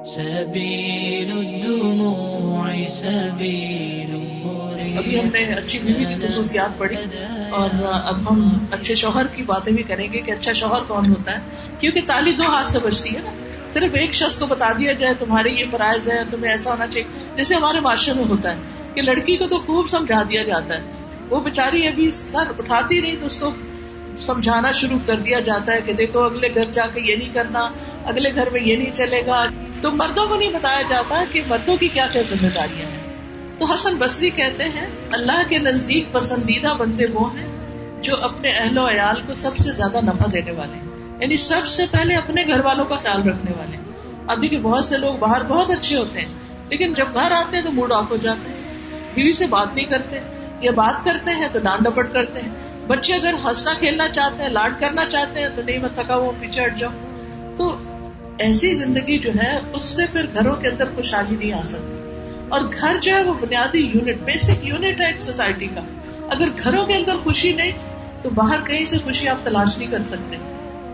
سبيل الدموع سبيل مريح. ابھی ہم نے اچھی بیوی کی خصوصیات پڑھی اور اب ہم اچھے شوہر کی باتیں بھی کریں گے کہ اچھا شوہر کون ہوتا ہے، کیونکہ تالی دو ہاتھ سے بجتی ہے نا. صرف ایک شخص کو بتا دیا جائے تمہارے یہ فرائض ہے، تمہیں ایسا ہونا چاہیے، جیسے ہمارے معاشرے میں ہوتا ہے کہ لڑکی کو تو خوب سمجھا دیا جاتا ہے، وہ بیچاری ابھی سر اٹھاتی نہیں تو اس کو سمجھانا شروع کر دیا جاتا ہے کہ دیکھو اگلے گھر جا کے یہ نہیں کرنا، اگلے گھر میں یہ نہیں چلے گا. تو مردوں کو نہیں بتایا جاتا کہ مردوں کی کیا کیا ذمہ داریاں ہیں. تو حسن بصری کہتے ہیں اللہ کے نزدیک پسندیدہ بندے وہ ہیں جو اپنے اہل و عیال کو سب سے زیادہ نفع دینے والے ہیں، یعنی سب سے پہلے اپنے گھر والوں کا خیال رکھنے والے ہیں. اب دیکھیں بہت سے لوگ باہر بہت اچھے ہوتے ہیں لیکن جب گھر آتے ہیں تو موڈ آف ہو جاتے ہیں، بیوی سے بات نہیں کرتے، یا بات کرتے ہیں تو ڈانٹ ڈپٹ کرتے ہیں. بچے اگر ہنسنا کھیلنا چاہتے ہیں، لاڈ کرنا چاہتے ہیں تو نہیں میں تھکا ہوا پیچھے ہٹ جاؤ. تو ایسی زندگی جو ہے اس سے پھر گھروں کے اندر خوشحالی نہیں آ سکتی. اور گھر جو ہے وہ بنیادی یونٹ، بیسک یونٹ ہے ایک سوسائٹی کا. اگر گھروں کے اندر خوشی نہیں تو باہر کہیں سے خوشی آپ تلاش نہیں کر سکتے.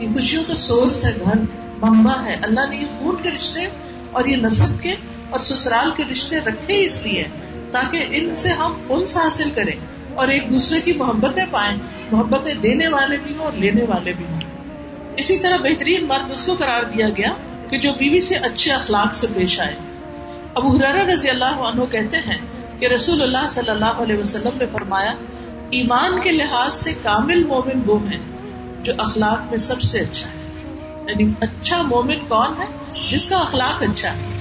یہ خوشیوں کا سورس ہے گھر، منبع ہے. اللہ نے یہ خون کے رشتے اور یہ نسب کے اور سسرال کے رشتے رکھے اس لیے تاکہ ان سے ہم انس حاصل کریں اور ایک دوسرے کی محبتیں پائیں، محبتیں دینے والے بھی ہوں اور لینے والے بھی ہوں. اسی طرح بہترین مرد اس کو قرار دیا گیا کہ جو بیوی سے اچھے اخلاق سے پیش آئے. ابو ہریرہ رضی اللہ عنہ کہتے ہیں کہ رسول اللہ صلی اللہ علیہ وسلم نے فرمایا ایمان کے لحاظ سے کامل مومن وہ ہے جو اخلاق میں سب سے اچھا ہے. یعنی اچھا مومن کون ہے؟ جس کا اخلاق اچھا ہے.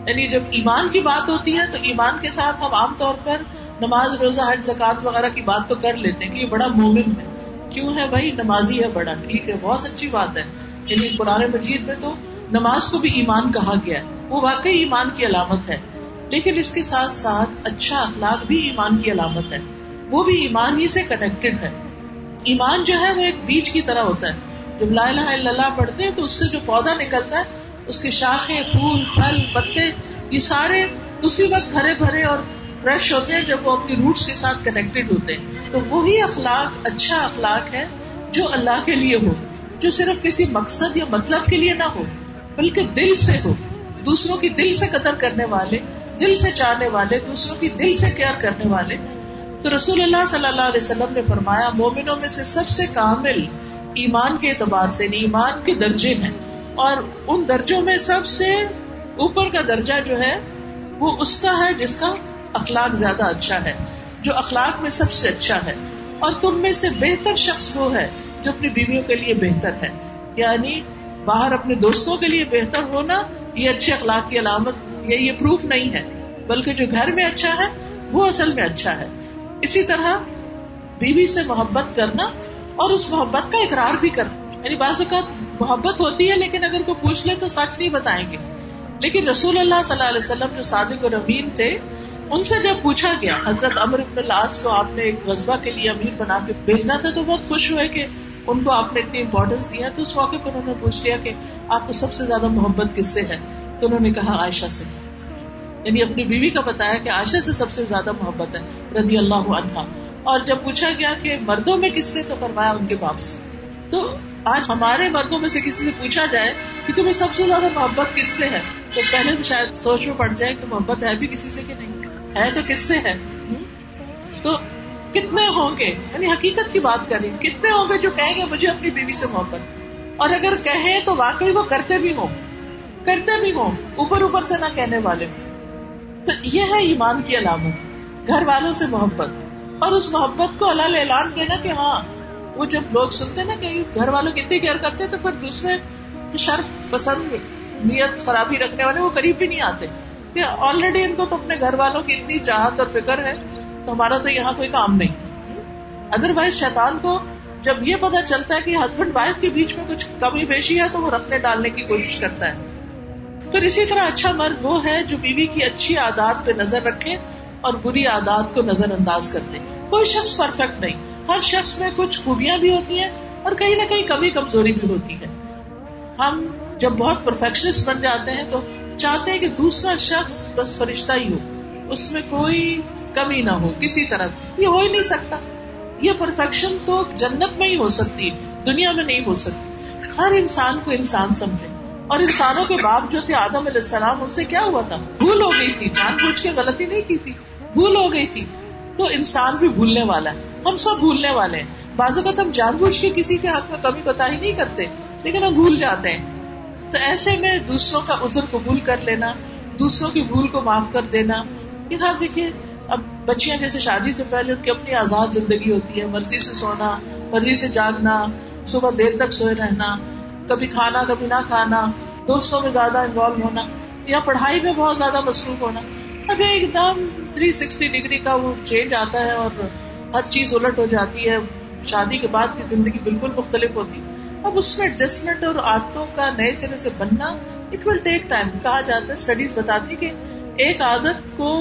یعنی جب ایمان کی بات ہوتی ہے تو ایمان کے ساتھ ہم عام طور پر نماز روزہ حج زکوٰۃ وغیرہ کی بات تو کر لیتے ہیں کہ یہ بڑا مومن ہے. کیوں ہے بھائی؟ نمازی ہے بڑا، ٹھیک ہے، بہت اچھی بات ہے. یعنی قرآن مجید میں تو نماز کو بھی ایمان کہا گیا ہے، وہ واقعی ایمان کی علامت ہے. لیکن اس کے ساتھ ساتھ اچھا اخلاق بھی ایمان کی علامت ہے، وہ بھی ایمان ہی سے کنیکٹڈ ہے. ایمان جو ہے وہ ایک بیج کی طرح ہوتا ہے. جب لا الہ الا اللہ پڑھتے ہیں تو اس سے جو پودا نکلتا ہے اس کے شاخیں، پھول، پھل، پتے، یہ سارے اسی وقت ہرے بھرے اور فریش ہوتے ہیں جب وہ اپنی روٹس کے ساتھ کنیکٹڈ ہوتے ہیں. تو وہی اخلاق اچھا اخلاق ہے جو اللہ کے لیے ہو، جو صرف کسی مقصد یا مطلب کے لیے نہ ہو بلکہ دل سے ہو، دوسروں کی دل سے قدر کرنے والے، دل سے چاہنے والے، دوسروں کی دل سے کیئر کرنے والے. تو رسول اللہ صلی اللہ علیہ وسلم نے فرمایا مومنوں میں سے سب سے کامل ایمان کے اعتبار سے ایمان کے درجے ہیں، اور ان درجوں میں سب سے اوپر کا درجہ جو ہے وہ اس کا ہے جس کا اخلاق زیادہ اچھا ہے، جو اخلاق میں سب سے اچھا ہے. اور تم میں سے بہتر شخص وہ ہے جو اپنی بیویوں کے لیے بہتر ہے. یعنی باہر اپنے دوستوں کے لیے بہتر ہونا یہ اچھے اخلاق کی علامت یا یہ پروف نہیں ہے، بلکہ جو گھر میں اچھا ہے وہ اصل میں اچھا ہے. اسی طرح بیوی سے محبت کرنا اور اس محبت کا اقرار بھی کرنا. یعنی بعض اوقات محبت ہوتی ہے لیکن اگر کوئی پوچھ لے تو سچ نہیں بتائیں گے. لیکن رسول اللہ صلی اللہ علیہ وسلم جو صادق اور امین تھے، ان سے جب پوچھا گیا، حضرت عمرو بن العاص کو آپ نے ایک غزوہ کے لیے امیر بنا کے بھیجنا تھا تو بہت خوش ہوئے کہ ان کو آپ نے اتنی امپورٹینس دیا. تو اس موقع پر انہوں نے پوچھ لیا کہ آپ کو سب سے زیادہ محبت کس سے ہے؟ تو انہوں نے کہا عائشہ سے. یعنی اپنی بیوی کا بتایا کہ عائشہ سے سب سے زیادہ محبت ہے رضی اللہ عنہا. اور جب پوچھا گیا کہ مردوں میں کس سے، تو فرمایا ان کے باپ سے. تو آج ہمارے مردوں میں سے کسی سے پوچھا جائے کہ تمہیں سب سے زیادہ محبت کس سے ہے، تو پہلے تو شاید سوچ میں پڑ جائے کہ محبت ہے بھی کسی سے کہ نہیں ہے، تو کس سے ہے. تو کتنے ہوں گے، یعنی حقیقت کی بات کریں، کتنے ہوں گے جو کہیں گے مجھے اپنی بیوی سے محبت، اور اگر کہیں تو واقعی وہ کرتے بھی ہوں اوپر اوپر سے نہ کہنے والے. تو یہ ہے ایمان کی علامت، گھر والوں سے محبت، اور اس محبت کو حلال اعلان دینا کہ ہاں وہ جب لوگ سنتے نا کہ گھر والوں کی اتنی کیئر کرتے تو پھر دوسرے شر پسند نیت خرابی رکھنے والے وہ قریب بھی نہیں آتے کہ آلریڈی ان کو تو اپنے گھر والوں کی اتنی چاہت اور فکر ہے تو ہمارا تو یہاں کوئی کام نہیں. ادروائز شیطان کو جب یہ پتا چلتا ہے کہ ہسبینڈ وائف کے بیچ میں کچھ کمی بیشی ہے تو وہ رکھنے ڈالنے کی کوشش کرتا ہے. پھر اسی طرح اچھا مرد وہ ہے جو بیوی کی اچھی عادات پہ نظر رکھے اور بری عادات کو نظر انداز کر دے. کوئی شخص پرفیکٹ نہیں، ہر شخص میں کچھ خوبیاں بھی ہوتی ہیں اور کہیں نہ کہیں کمی کمزوری بھی ہوتی ہے. ہم جب بہت پرفیکشنسٹ بن جاتے ہیں تو چاہتے ہیں کہ دوسرا شخص بس فرشتہ ہی ہو، اس میں کوئی کمی نہ ہو کسی طرح. یہ ہو ہی نہیں سکتا. یہ پرفیکشن تو جنت میں ہی ہو سکتی، دنیا میں نہیں ہو سکتی. ہر انسان کو انسان سمجھے، اور انسانوں کے باپ جو تھے آدم علیہ السلام، ان سے کیا ہوا تھا؟ بھول ہو گئی تھی، جان بوجھ کے غلطی نہیں کی تھی، بھول ہو گئی تھی. تو انسان بھی بھولنے والا ہے، ہم سب بھولنے والے ہیں. بعض اوقات ہم جان بوجھ کے کسی کے حق میں کمی کوتاہی نہیں کرتے، لیکن ہم بھول جاتے ہیں. تو ایسے میں دوسروں کا عذر قبول کر لینا، دوسروں کی بھول کو معاف کر دینا. یہ آپ دیکھیے، اب بچیاں جیسے شادی سے پہلے ان کی اپنی آزاد زندگی ہوتی ہے، مرضی سے سونا، مرضی سے جاگنا، صبح دیر تک سوئے رہنا، کبھی کھانا کبھی نہ کھانا، دوستوں میں زیادہ انوالو ہونا یا پڑھائی میں بہت زیادہ مصروف ہونا. اب ایک دم 360 ڈگری کا وہ چینج آتا ہے اور ہر چیز الٹ ہو جاتی ہے. شادی کے بعد کی زندگی بالکل مختلف ہوتی. اب اس میں ایڈجسٹمنٹ اور عادتوں کا نئے سرے سے بننا اٹ ول ٹیک ٹائم. کہا جاتا ہے، اسٹڈیز بتاتی کہ ایک عادت کو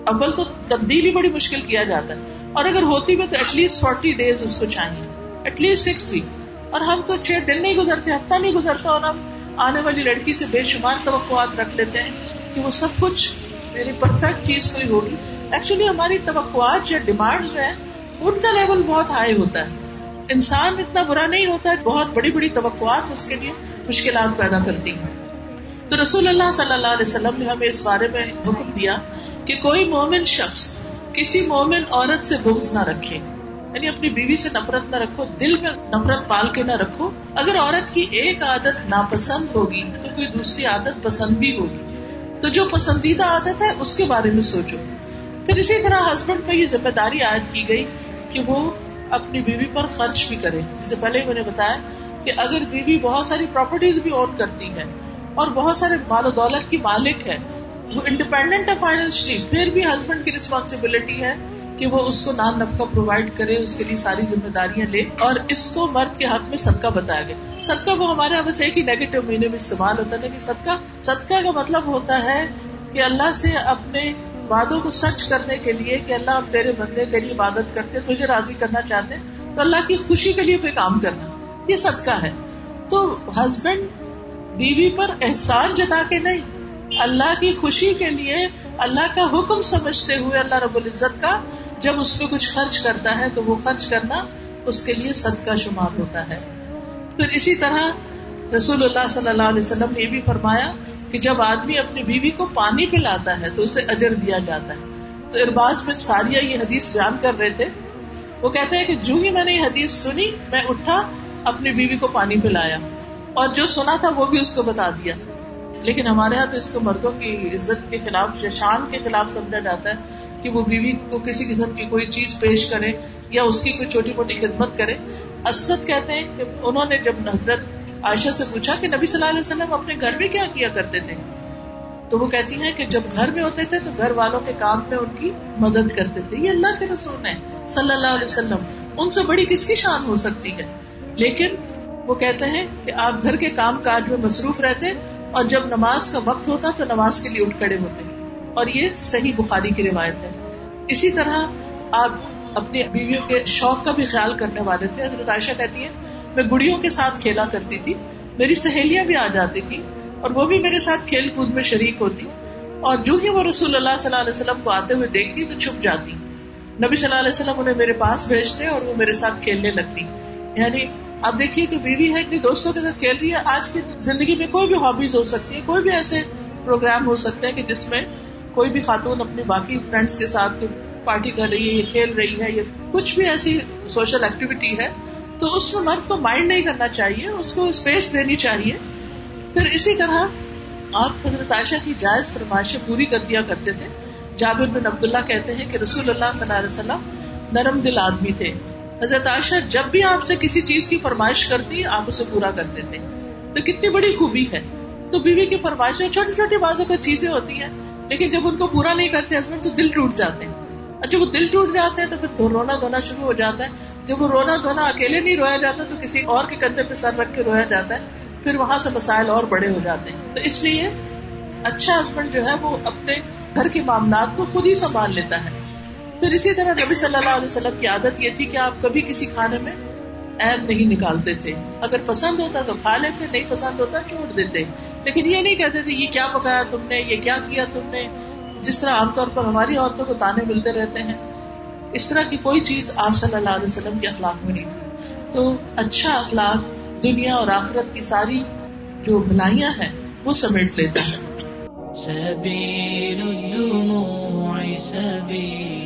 اول تو تبدیل ہی بڑی مشکل کیا جاتا ہے، اور اگر ہوتی بھی تو ایٹ لیسٹ 40 days اس کو چاہیے، ایٹ لیسٹ 6 weeks. اور ہم تو 6 دن نہیں گزرتے، ہفتہ نہیں گزرتا، اور ہم آنے والی لڑکی سے بے شمار توقعات رکھ لیتے ہیں کہ وہ سب کچھ یعنی پرفیکٹ چیز کوئی ہوگی. ایکچولی ہماری توقعات یا ڈیمانڈز ہیں ان کا لیول بہت ہائی ہوتا ہے. انسان اتنا برا نہیں ہوتا ہے، بہت بڑی بڑی توقعات اس کے لیے مشکلات پیدا کرتی ہیں. تو رسول اللہ صلی اللہ علیہ وسلم نے ہمیں اس بارے میں حکم دیا کہ کوئی مومن شخص کسی مومن عورت سے بغض نہ رکھے، یعنی اپنی بیوی سے نفرت نہ رکھو، دل میں نفرت پال کے نہ رکھو. اگر عورت کی ایک عادت ناپسند ہوگی تو کوئی دوسری عادت پسند بھی ہوگی. تو جو پسندیدہ عادت ہے اس کے بارے میں سوچو. پھر اسی طرح ہسبینڈ پہ یہ ذمہ داری عائد کی گئی کہ وہ اپنی بیوی پر خرچ بھی کرے. جسے پہلے ہی میں نے بتایا کہ اگر بیوی بہت ساری پراپرٹیز بھی اون کرتی ہے اور بہت سارے مال و دولت کی مالک ہے، وہ انڈیپینڈنٹ ہے فائنینشلی، پھر بھی ہسبینڈ کی رسپانسبلٹی ہے کہ وہ اس کو نان نفقہ پرووائڈ کرے، اس کے لیے ساری ذمہ داریاں لے. اور اس کو مرد کے حق میں صدقہ بتایا گیا. صدقہ کو ہمارے یہاں بس ایک ہی نیگیٹو میننگ میں استعمال ہوتا ہے کہ صدقہ کا مطلب ہوتا ہے کہ اللہ سے اپنے وعدوں کو سچ کرنے کے لیے کہ اللہ ہم تیرے بندے تیری عبادت کرتے، تجھے راضی کرنا چاہتے ہیں، تو اللہ کی خوشی کے لیے کوئی کام کرنا، یہ صدقہ ہے. تو ہسبینڈ بیوی پر احسان جتا کے نہیں، اللہ کی خوشی کے لیے اللہ کا حکم سمجھتے ہوئے اللہ رب العزت کا جب اس پہ کچھ خرچ کرتا ہے تو وہ خرچ کرنا اس کے لیے صدقہ شمار ہوتا ہے. پھر اسی طرح رسول اللہ صلی اللہ علیہ وسلم نے یہ بھی فرمایا کہ جب آدمی اپنی بیوی کو پانی پلاتا ہے تو اسے اجر دیا جاتا ہے. تو ارباز بن ساریہ یہ حدیث بیان کر رہے تھے. وہ کہتے ہیں کہ جو ہی میں نے یہ حدیث سنی میں اٹھا، اپنی بیوی کو پانی پلایا، اور جو سنا تھا وہ بھی اس کو بتا دیا. لیکن ہمارے ہاں تو اس کو مردوں کی عزت کے خلاف، شان کے خلاف سمجھا جاتا ہے کہ وہ بیوی کو کسی قسم کی کوئی چیز پیش کرے یا اس کی کوئی چھوٹی موٹی خدمت کرے. اسود کہتے ہیں کہ انہوں نے جب حضرت عائشہ سے پوچھا کہ نبی صلی اللہ علیہ وسلم اپنے گھر میں کیا کیا کرتے تھے، تو وہ کہتی ہیں کہ جب گھر میں ہوتے تھے تو گھر والوں کے کام میں ان کی مدد کرتے تھے. یہ اللہ کے رسول ہیں صلی اللہ علیہ وسلم، ان سے بڑی کس کی شان ہو سکتی ہے. لیکن وہ کہتے ہیں کہ آپ گھر کے کام کاج میں مصروف رہتے اور جب نماز کا وقت ہوتا تو نماز کے لیے اٹھ کھڑے ہوتے. اور یہ صحیح بخاری کی روایت ہے. اسی طرح آپ اپنی بیویوں کے شوق کا بھی خیال کرنے والے تھے. حضرت عائشہ کہتی ہیں میں گڑیوں کے ساتھ کھیلا کرتی تھی، میری سہیلیاں بھی آ جاتی تھی اور وہ بھی میرے ساتھ کھیل کود میں شریک ہوتی، اور جو ہی وہ رسول اللہ صلی اللہ علیہ وسلم کو آتے ہوئے دیکھتی تو چھپ جاتی. نبی صلی اللہ علیہ وسلم انہیں میرے پاس بھیجتے اور وہ میرے ساتھ کھیلنے لگتی. یعنی آپ دیکھیے کہ بیوی ہے اپنی دوستوں کے ساتھ کھیل رہی ہے. آج کی زندگی میں کوئی بھی ہابیز ہو سکتی ہے، کوئی بھی ایسے پروگرام ہو سکتے ہیں کہ جس میں کوئی بھی خاتون اپنی باقی فرینڈس کے ساتھ پارٹی کر رہی ہے، یہ کھیل رہی ہے، یہ کچھ بھی ایسی سوشل ایکٹیویٹی ہے، تو اس میں مرد کو مائنڈ نہیں کرنا چاہیے، اس کو اسپیس دینی چاہیے. پھر اسی طرح آپ حضرت عائشہ کی جائز فرمائشیں پوری کر دیا کرتے تھے. جابر بن عبداللہ کہتے ہیں کہ رسول اللہ صلی اللہ علیہ وسلم نرم دل آدمی تھے. حضرت عائشہ جب بھی آپ سے کسی چیز کی فرمائش کرتی آپ اسے پورا کرتے تھے. تو کتنی بڑی خوبی ہے. تو بیوی کی فرمائشیں چھوٹی چھوٹی بازوں کا چیزیں ہوتی ہیں، لیکن جب ان کو پورا نہیں کرتے ہسبینڈ تو دل ٹوٹ جاتے ہیں. جب وہ دل ٹوٹ جاتے ہیں تو پھر رونا دھونا شروع ہو جاتا ہے. جب وہ رونا دھونا اکیلے نہیں رویا جاتا تو کسی اور کے کندھے پہ سر رکھ کے رویا جاتا ہے، پھر وہاں سے مسائل اور بڑے ہو جاتے ہیں. تو اس لیے اچھا ہسبینڈ جو ہے وہ اپنے گھر کے معاملات کو خود ہی سنبھال لیتا ہے. پھر اسی طرح نبی صلی اللہ علیہ وسلم کی عادت یہ تھی کہ آپ کبھی کسی کھانے میں عیب نہیں نکالتے تھے. اگر پسند ہوتا تو کھا لیتے، نہیں پسند ہوتا چھوڑ دیتے. لیکن یہ نہیں کہتے تھے یہ کیا پکایا تم نے، یہ کیا کیا تم نے، جس طرح عام طور پر ہماری عورتوں کو تانے ملتے رہتے ہیں. اس طرح کی کوئی چیز آپ صلی اللہ علیہ وسلم کے اخلاق میں نہیں تھی. تو اچھا اخلاق دنیا اور آخرت کی ساری جو بھلائیاں ہیں وہ سمیٹ لیتا ہے. سبيل الدموع سبيل